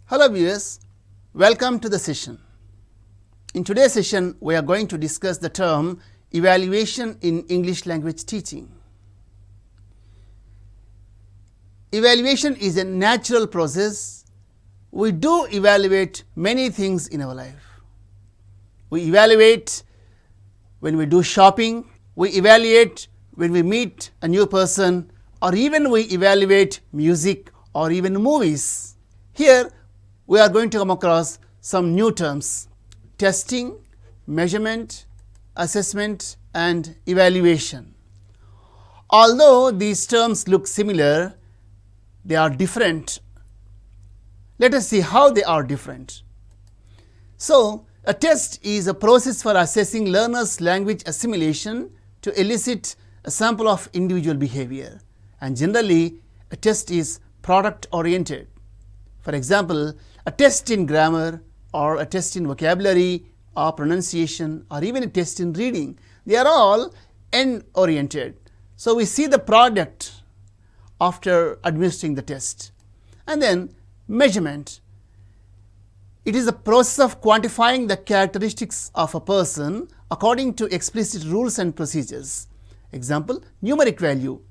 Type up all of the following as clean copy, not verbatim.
Hello viewers, welcome to the session. In today's session, we are going to discuss the term evaluation in English language teaching. Evaluation is a natural process. We do evaluate many things in our life. We evaluate when we do shopping, we evaluate when we meet a new person, or even we evaluate music or even movies. Here we are going to come across some new terms: testing, measurement, assessment and evaluation. Although these terms look similar, they are different. Let us see how they are different. So, a test is a process for assessing learners' language assimilation to elicit a sample of individual behavior, and generally a test is product oriented. For example, a test in grammar or a test in vocabulary or pronunciation or even a test in reading, they are all end oriented. So, we see the product after administering the test. And then measurement. It is a process of quantifying the characteristics of a person according to explicit rules and procedures. Example, numeric value.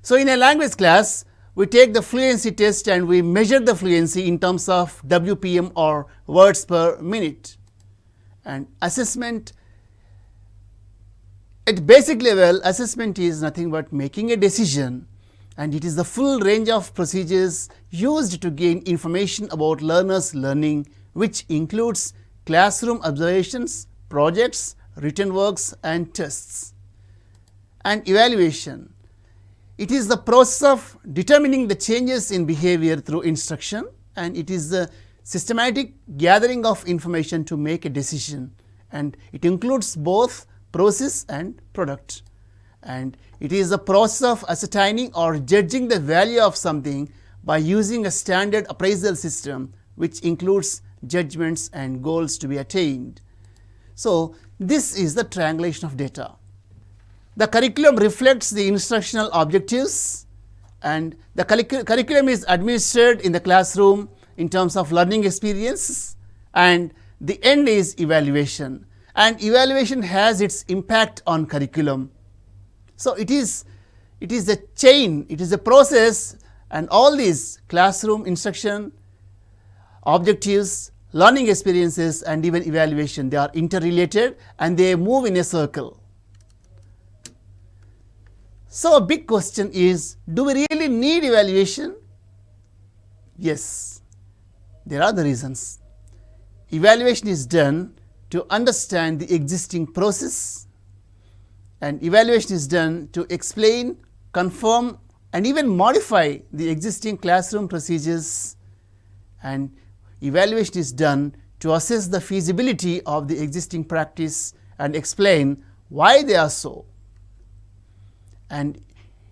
So, in a language class, we take the fluency test and we measure the fluency in terms of WPM or words per minute. And assessment, at basic level, assessment is nothing but making a decision, and it is the full range of procedures used to gain information about learners' learning, which includes classroom observations, projects, written works and tests. And evaluation. It is the process of determining the changes in behavior through instruction, and it is the systematic gathering of information to make a decision, and it includes both process and product. And it is the process of ascertaining or judging the value of something by using a standard appraisal system, which includes judgments and goals to be attained. So, this is the triangulation of data. The curriculum reflects the instructional objectives, and the curriculum is administered in the classroom in terms of learning experience, and the end is evaluation, and evaluation has its impact on curriculum. So, it is a chain, it is a process, and all these classroom instruction, objectives, learning experiences and even evaluation, they are interrelated and they move in a circle. So, a big question is, do we really need evaluation? Yes, there are the reasons. Evaluation is done to understand the existing process, and evaluation is done to explain, confirm and even modify the existing classroom procedures, and evaluation is done to assess the feasibility of the existing practice and explain why they are so. And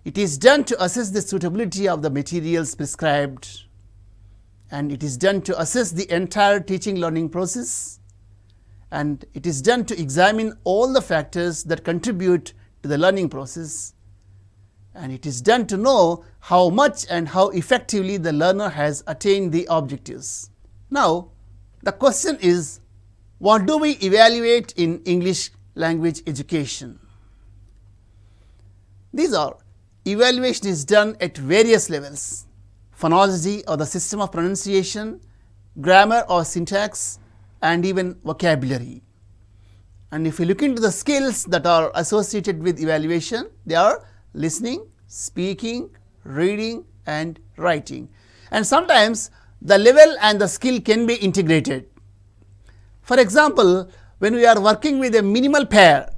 it is done to assess the suitability of the materials prescribed, and it is done to assess the entire teaching learning process, and it is done to examine all the factors that contribute to the learning process, and it is done to know how much and how effectively the learner has attained the objectives. Now, the question is, what do we evaluate in English language education? These are: evaluation is done at various levels: phonology or the system of pronunciation, grammar or syntax, and even vocabulary. And if you look into the skills that are associated with evaluation, they are listening, speaking, reading and writing. And sometimes the level and the skill can be integrated. For example, when we are working with a minimal pair,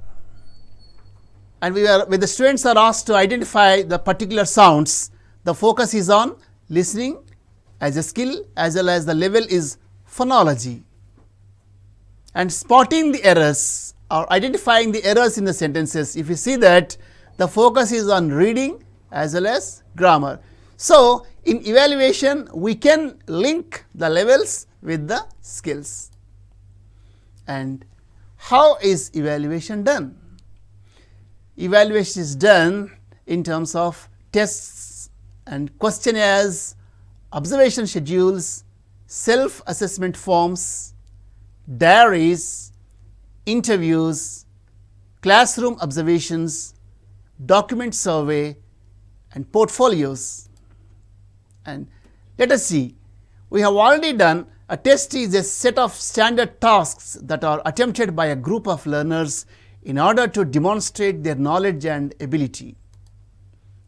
and when the students are asked to identify the particular sounds, the focus is on listening as a skill, as well as the level is phonology. And spotting the errors or identifying the errors in the sentences, if you see that, the focus is on reading as well as grammar. So, in evaluation, we can link the levels with the skills. And how is evaluation done? Evaluation is done in terms of tests and questionnaires, observation schedules, self-assessment forms, diaries, interviews, classroom observations, document survey and portfolios. And let us see, we have already done a test is a set of standard tasks that are attempted by a group of learners in order to demonstrate their knowledge and ability.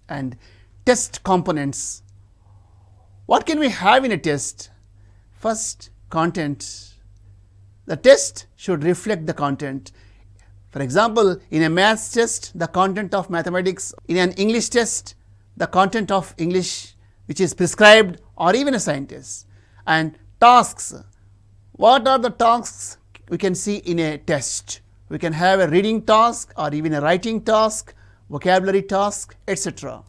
And test components. What can we have in a test? First, content. The test should reflect the content. For example, in a maths test, the content of mathematics; in an English test, the content of English which is prescribed, or even a science test. And tasks. What are the tasks we can see in a test? We can have a reading task or even a writing task, vocabulary task, etc.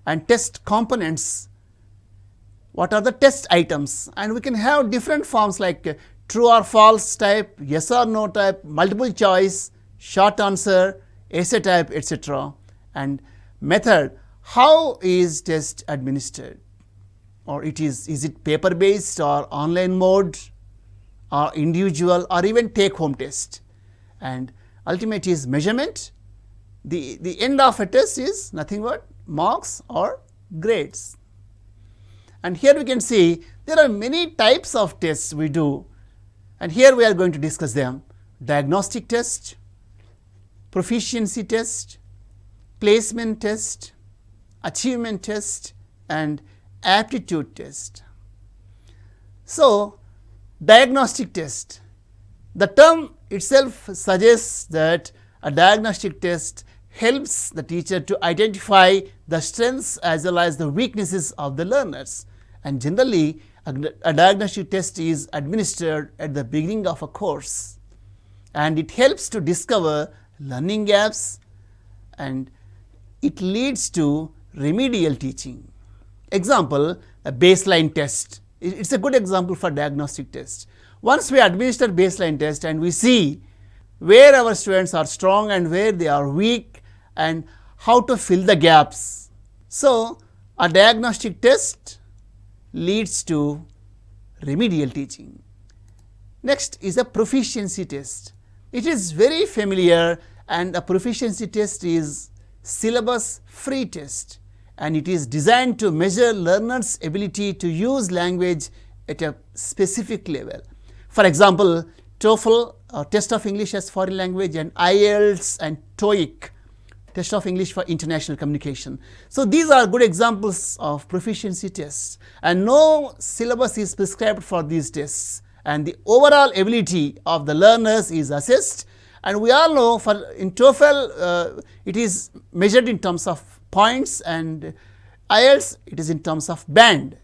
And test components. What are the test items? And we can have different forms like true or false type, yes or no type, multiple choice, short answer, essay type, etc. And method. How is test administered? Or is it paper based or online mode or individual or even take home test? And ultimate is measurement. The end of a test is nothing but marks or grades. And here we can see there are many types of tests we do, and here we are going to discuss them: diagnostic test, proficiency test, placement test, achievement test and aptitude test. So, diagnostic test. The term itself suggests that a diagnostic test helps the teacher to identify the strengths as well as the weaknesses of the learners. And generally, a diagnostic test is administered at the beginning of a course, and it helps to discover learning gaps, and it leads to remedial teaching. Example, a baseline test. It's a good example for diagnostic test. Once we administer baseline test and we see where our students are strong and where they are weak and how to fill the gaps. So, a diagnostic test leads to remedial teaching. Next is a proficiency test. It is very familiar, and a proficiency test is syllabus free test, and it is designed to measure learners' ability to use language at a specific level. For example, TOEFL or test of English as foreign language, and IELTS and TOEIC, test of English for international communication. So, these are good examples of proficiency tests, and no syllabus is prescribed for these tests, and the overall ability of the learners is assessed. And we all know for in TOEFL it is measured in terms of points, and IELTS it is in terms of band.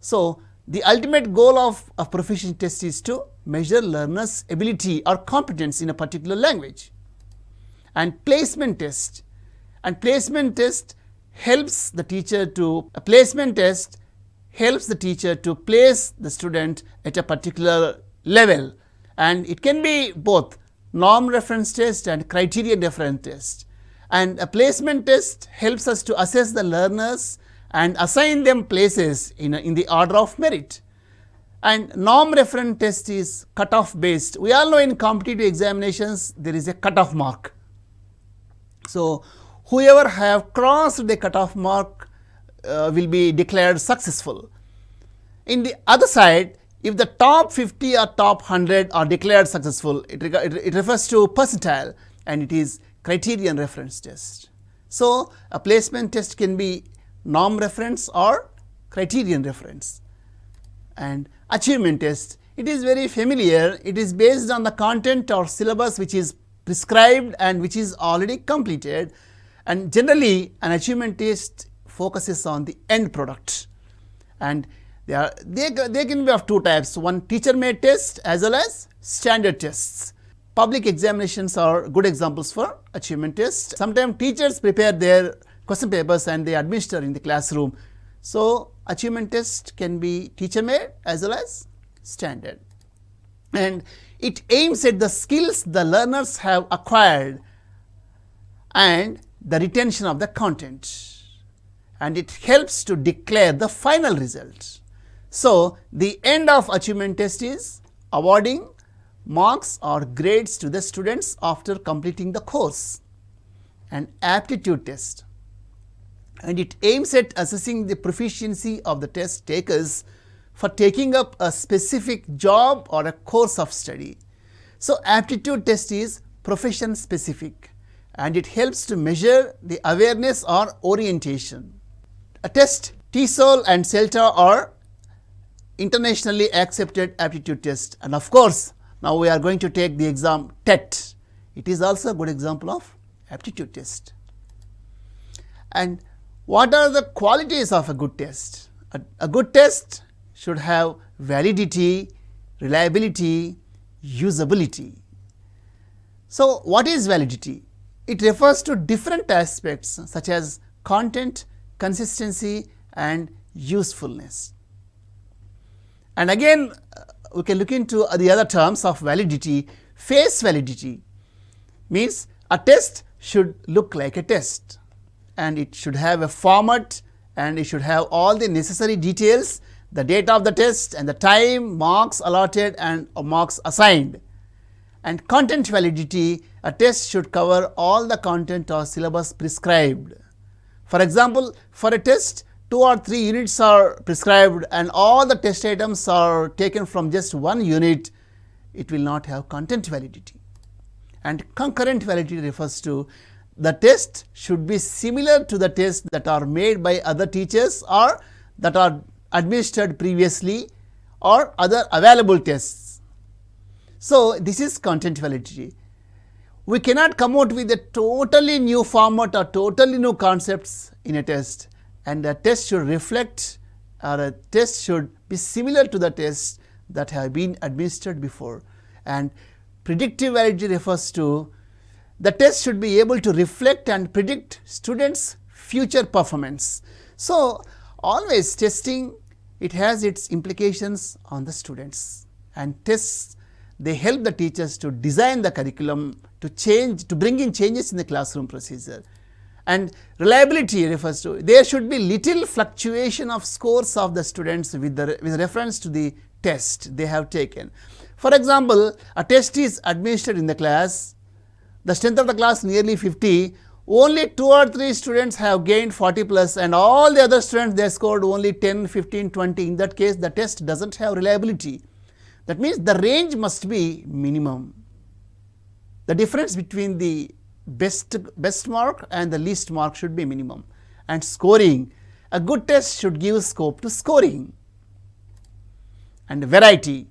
So, the ultimate goal of a proficiency test is to measure learners' ability or competence in a particular language. And placement test, and placement test helps the teacher to place the student at a particular level, and it can be both norm reference test and criterion reference test. And a placement test helps us to assess the learners and assign them places in the order of merit. And norm reference test is cutoff based. We all know in competitive examinations there is a cutoff mark. So, whoever have crossed the cutoff mark will be declared successful. In the other side, if the top 50 or top 100 are declared successful, it refers to percentile, and it is criterion reference test. So, a placement test can be norm reference or criterion reference. And achievement test, it is very familiar. It is based on the content or syllabus which is prescribed and which is already completed, and generally an achievement test focuses on the end product, and they can be of two types: one teacher made test as well as standard tests. Public examinations are good examples for achievement tests. Sometimes teachers prepare their question papers and they administer in the classroom. So, achievement test can be teacher made as well as standard, and it aims at the skills the learners have acquired and the retention of the content, and it helps to declare the final result. So, the end of achievement test is awarding marks or grades to the students after completing the course. An aptitude test, and it aims at assessing the proficiency of the test takers for taking up a specific job or a course of study. So, aptitude test is profession specific and it helps to measure the awareness or orientation. A test TESOL and CELTA are internationally accepted aptitude test, and of course, now we are going to take the exam TET. It is also a good example of aptitude test. And what are the qualities of a good test? A good test should have validity, reliability, usability. So, what is validity? It refers to different aspects such as content, consistency and usefulness. And again, we can look into the other terms of validity. Face validity means a test should look like a test, and it should have a format, and it should have all the necessary details, the date of the test and the time, marks allotted and marks assigned. And content validity, a test should cover all the content or syllabus prescribed. For example, for a test 2 or 3 units are prescribed and all the test items are taken from just one unit, it will not have content validity. And concurrent validity refers to the test should be similar to the tests that are made by other teachers or that are administered previously or other available tests. So, this is content validity. We cannot come out with a totally new format or totally new concepts in a test, and a test should reflect or a test should be similar to the tests that have been administered before. And predictive validity refers to the test should be able to reflect and predict students' future performance. So, always testing, it has its implications on the students, and tests, they help the teachers to design the curriculum, to bring in changes in the classroom procedure. And reliability refers to there should be little fluctuation of scores of the students with reference to the test they have taken. For example, a test is administered in the class, the strength of the class nearly 50, only 2 or 3 students have gained 40 plus and all the other students they scored only 10, 15, 20. In that case, the test does not have reliability. That means the range must be minimum. The difference between the best mark and the least mark should be minimum. And scoring, a good test should give scope to scoring. And variety,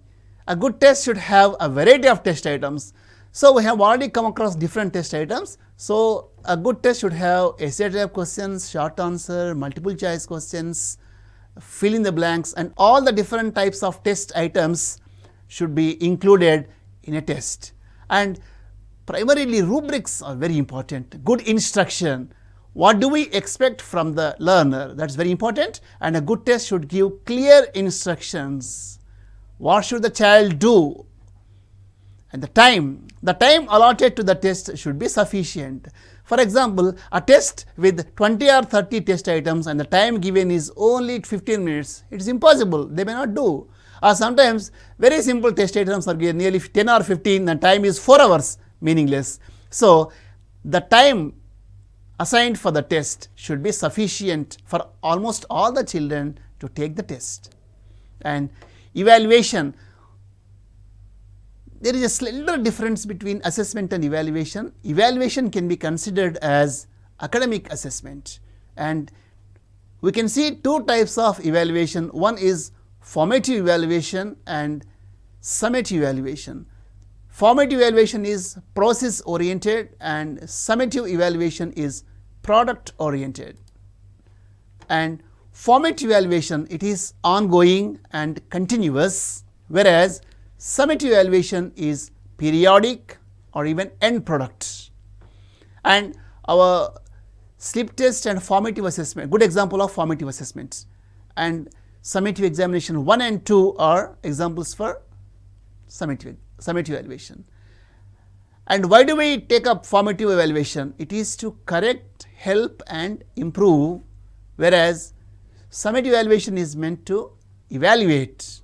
a good test should have a variety of test items. So, we have already come across different test items. So, a good test should have essay type questions, short answer, multiple choice questions, fill in the blanks, and all the different types of test items should be included in a test. And primarily rubrics are very important. Good instruction, what do we expect from the learner, that is very important, and a good test should give clear instructions. What should the child do? And the time allotted to the test should be sufficient. For example, a test with 20 or 30 test items and the time given is only 15 minutes, it is impossible, they may not do. Or sometimes very simple test items are given nearly 10 or 15 and time is 4 hours, meaningless. So, the time assigned for the test should be sufficient for almost all the children to take the test. And evaluation, there is a slender difference between assessment and evaluation. Evaluation can be considered as academic assessment, and we can see 2 types of evaluation. One is formative evaluation and summative evaluation. Formative evaluation is process oriented and summative evaluation is product oriented. And formative evaluation, it is ongoing and continuous, whereas summative evaluation is periodic or even end product. And our slip test and formative assessment, good example of formative assessments, and summative examination 1 and 2 are examples for summative evaluation. And why do we take up formative evaluation? It is to correct, help and improve, whereas summative evaluation is meant to evaluate.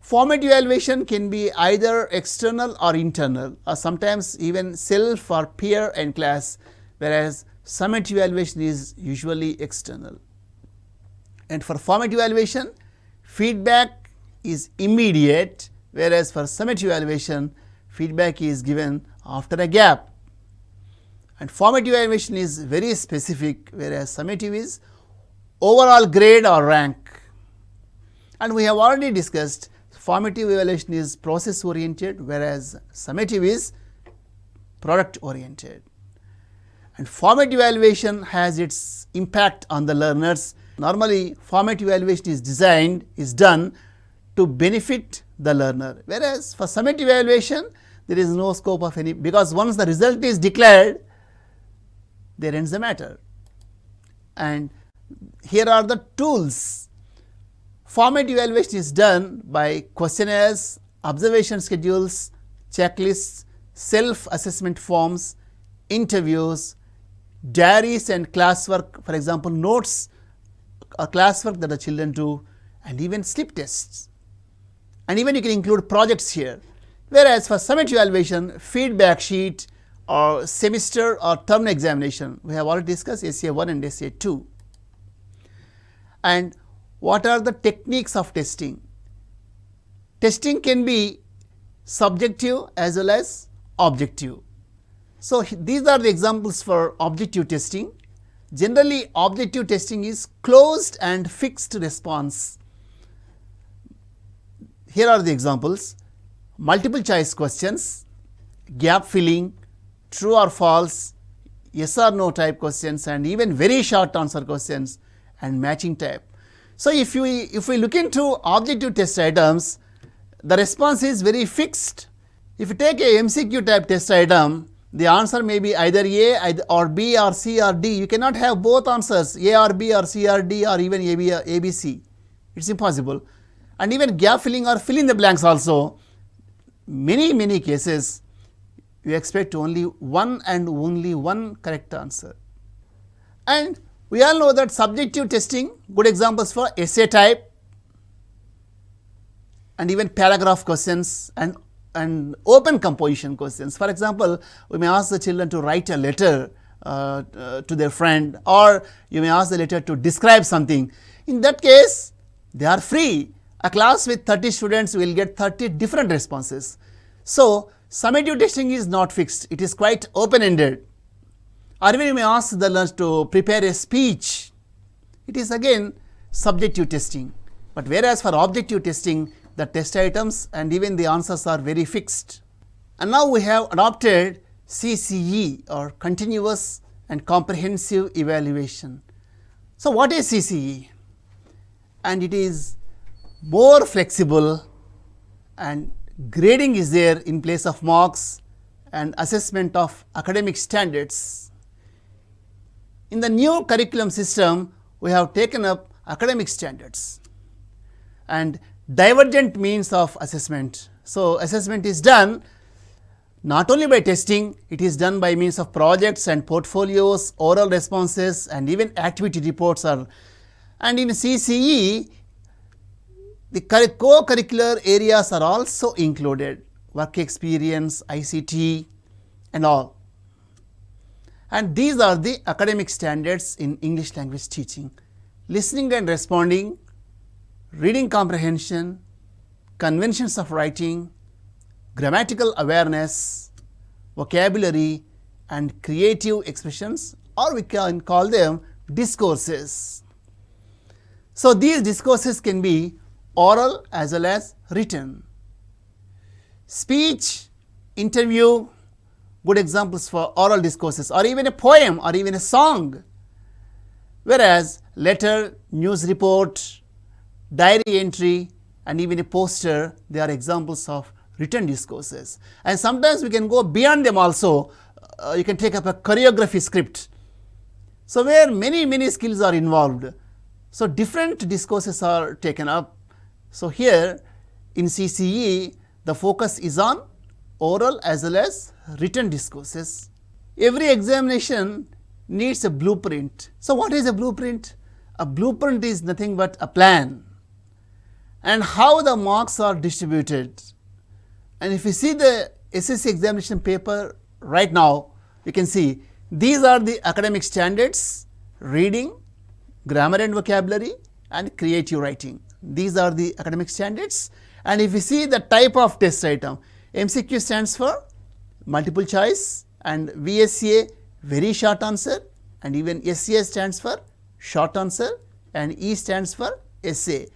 Formative evaluation can be either external or internal, or sometimes even self or peer and class, whereas summative evaluation is usually external. And for formative evaluation, feedback is immediate, whereas for summative evaluation, feedback is given after a gap. And formative evaluation is very specific, whereas summative is overall grade or rank. And we have already discussed formative evaluation is process oriented, whereas summative is product oriented. And formative evaluation has its impact on the learners. Normally, formative evaluation is done to benefit the learner, whereas for summative evaluation there is no scope of any, because once the result is declared, there ends the matter. And here are the tools. Formative evaluation is done by questionnaires, observation schedules, checklists, self-assessment forms, interviews, diaries and classwork, for example, notes or classwork that the children do, and even slip tests. And even you can include projects here. Whereas for summative evaluation, feedback sheet or semester or term examination, we have already discussed 𝗧-1 and 𝗧-2. And what are the techniques of testing? Testing can be subjective as well as objective. So, these are the examples for objective testing. Generally, objective testing is closed and fixed response. Here are the examples: multiple choice questions, gap filling, true or false, yes or no type questions, and even very short answer questions and matching type. So, if we look into objective test items, the response is very fixed. If you take a MCQ type test item, the answer may be either A or B or C or D. You cannot have both answers, A or B or C or D or even A, B, C. It is impossible. And even gap filling or fill in the blanks also, many cases you expect only one and only one correct answer. And we all know that subjective testing, good examples for essay type and even paragraph questions and open composition questions. For example, we may ask the children to write a letter to their friend, or you may ask the letter to describe something. In that case, they are free. A class with 30 students will get 30 different responses. So, summative testing is not fixed, it is quite open-ended. Or even you may ask the learners to prepare a speech. It is again subjective testing. But whereas for objective testing, the test items and even the answers are very fixed. And now we have adopted CCE, or continuous and comprehensive evaluation. So, what is CCE? And it is more flexible, and grading is there in place of marks and assessment of academic standards. In the new curriculum system, we have taken up academic standards and divergent means of assessment. So, assessment is done not only by testing, it is done by means of projects and portfolios, oral responses, and even activity reports are. And in CCE, the co-curricular areas are also included, work experience, ICT and all. And these are the academic standards in English language teaching: listening and responding, reading comprehension, conventions of writing, grammatical awareness, vocabulary and creative expressions, or we can call them discourses. So, these discourses can be oral as well as written. Speech, interview, good examples for oral discourses, or even a poem or even a song. Whereas letter, news report, diary entry and even a poster, they are examples of written discourses. And sometimes we can go beyond them also. You can take up a choreography script. So, where many skills are involved. So, different discourses are taken up. So, here in CCE, the focus is on oral as well as written discourses. Every examination needs a blueprint. So, what is a blueprint? A blueprint is nothing but a plan. and how the marks are distributed. And if you see the SSC examination paper right now, you can see these are the academic standards: reading, grammar and vocabulary, and creative writing. These are the academic standards. And if you see the type of test item, MCQ stands for multiple choice, and VSA very short answer, and even SCA stands for short answer, and E stands for essay.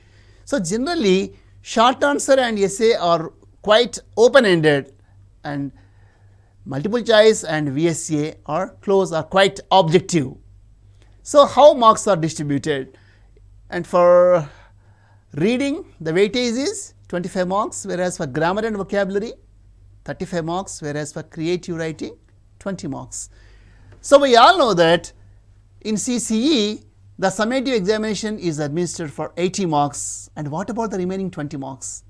So, generally short answer and essay are quite open ended, and multiple choice and VSA are quite objective. So, how marks are distributed? And for reading, the weightage is 25 marks, whereas for grammar and vocabulary 35 marks, whereas for creative writing 20 marks. So, we all know that in CCE the summative examination is administered for 80 marks, and what about the remaining 20 marks?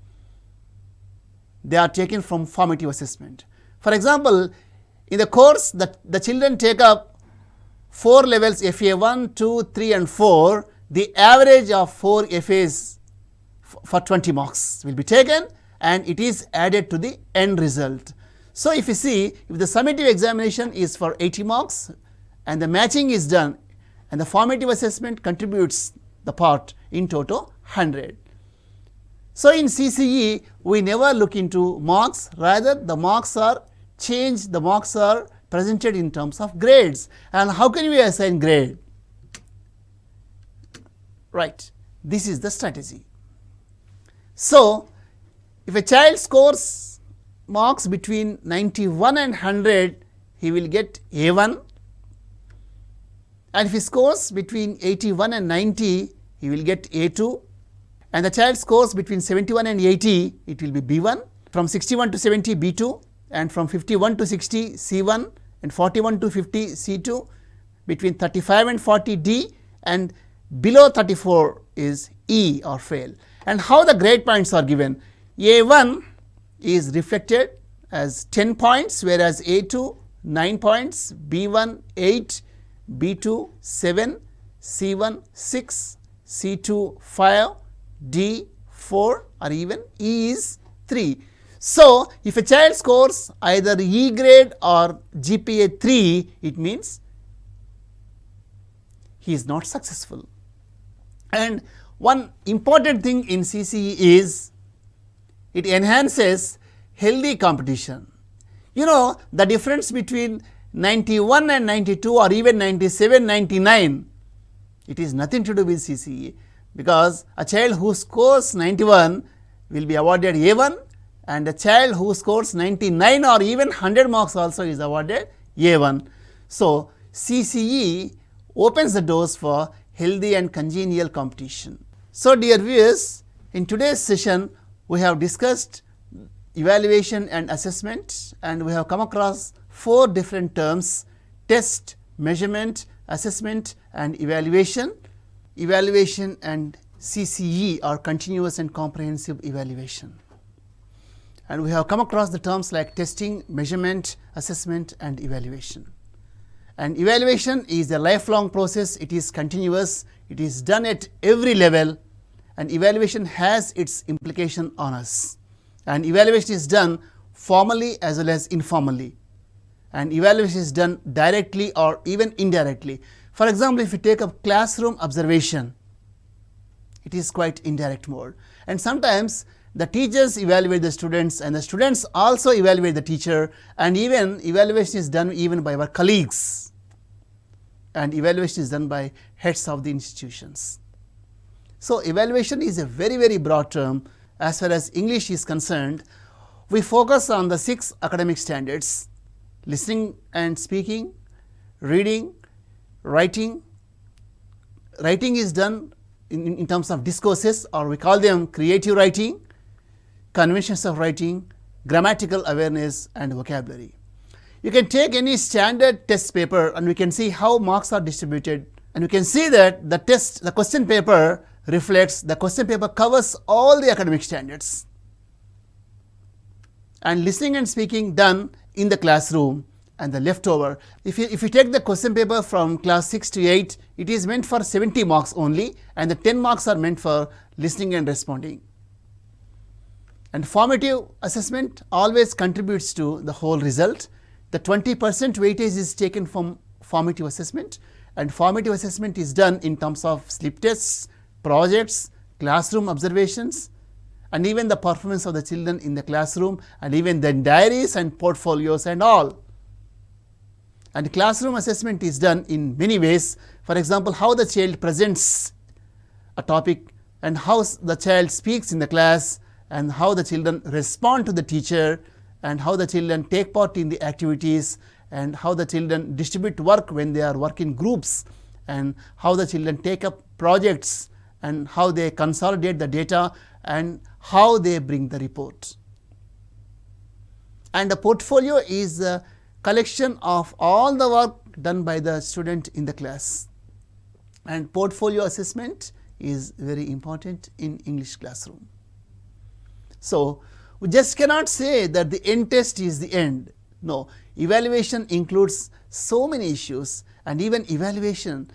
They are taken from formative assessment. For example, in the course the children take up 4 levels FA 1, 2, 3 and 4, the average of 4 FAs for 20 marks will be taken, and it is added to the end result. So, if you see, if the summative examination is for 80 marks and the matching is done, and the formative assessment contributes the part in total 100. So, in CCE we never look into marks, rather the marks are changed, the marks are presented in terms of grades. And how can we assign grade? Right, this is the strategy. So, if a child scores marks between 91 and 100, he will get A1, and if he scores between 81 and 90, he will get A2, and the child scores between 71 and 80, it will be B1, from 61 to 70 B2, and from 51 to 60 C1, and 41 to 50 C2, between 35 and 40 D, and below 34 is E or fail. And how the grade points are given? A1 is reflected as 10 points, whereas A2 9 points, B1 8, B2 7, C1 6, C2 5, D 4, or even E is 3. So, if a child scores either E grade or GPA 3, it means he is not successful. And one important thing in CCE is it enhances healthy competition. You know, the difference between 91 and 92 or even 97, 99, it is nothing to do with CCE, because a child who scores 91 will be awarded A1, and a child who scores 99 or even 100 marks also is awarded A1. So, CCE opens the doors for healthy and congenial competition. So, dear viewers, in today's session we have discussed evaluation and assessment, and we have come across 4 different terms: test, measurement, assessment and evaluation. Evaluation and CCE are continuous and comprehensive evaluation. And we have come across the terms like testing, measurement, assessment and evaluation. And evaluation is a lifelong process, it is continuous, it is done at every level, and evaluation has its implication on us. And evaluation is done formally as well as informally, and evaluation is done directly or even indirectly. For example, if you take up classroom observation, it is quite indirect mode, and sometimes the teachers evaluate the students and the students also evaluate the teacher, and even evaluation is done even by our colleagues, and evaluation is done by heads of the institutions. So, evaluation is a very broad term. As far as English is concerned, we focus on the 6 academic standards: listening and speaking, reading, writing. Writing is done in terms of discourses, or we call them creative writing, conventions of writing, grammatical awareness and vocabulary. You can take any standard test paper and we can see how marks are distributed, and you can see that the question paper reflects, the question paper covers all the academic standards. And listening and speaking done in the classroom, and the leftover, if you take the question paper from class 6 to 8, it is meant for 70 marks only, and the 10 marks are meant for listening and responding. And formative assessment always contributes to the whole result. The 20% weightage is taken from formative assessment, and formative assessment is done in terms of slip tests, projects, classroom observations, and even the performance of the children in the classroom, and even the diaries and portfolios and all. And classroom assessment is done in many ways. For example, how the child presents a topic, and how the child speaks in the class, and how the children respond to the teacher, and how the children take part in the activities, and how the children distribute work when they are working groups, and how the children take up projects, and how they consolidate the data, and how they bring the report. And the portfolio is the collection of all the work done by the student in the class. And portfolio assessment is very important in English classroom. So, we just cannot say that the end test is the end. No, evaluation includes so many issues, and even evaluation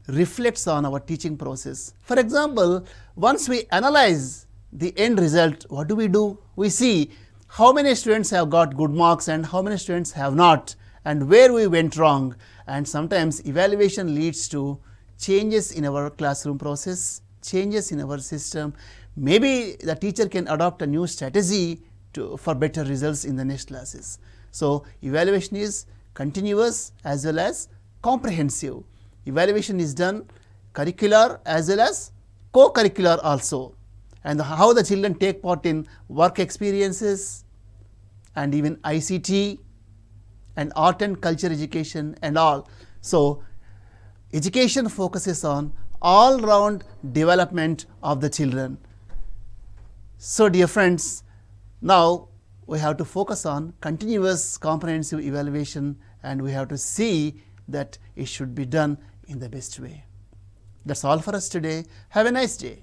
reflects on our teaching process. For example, once we analyze the end result, what do? We see how many students have got good marks and how many students have not, and where we went wrong. And sometimes evaluation leads to changes in our classroom process, changes in our system. Maybe the teacher can adopt a new strategy for better results in the next classes. So, evaluation is continuous as well as comprehensive. Evaluation is done curricular as well as co-curricular also, and how the children take part in work experiences, and even ICT and art and culture education and all. So, education focuses on all round development of the children. So, dear friends, now we have to focus on continuous comprehensive evaluation, and we have to see that it should be done in the best way. That's all for us today. Have a nice day.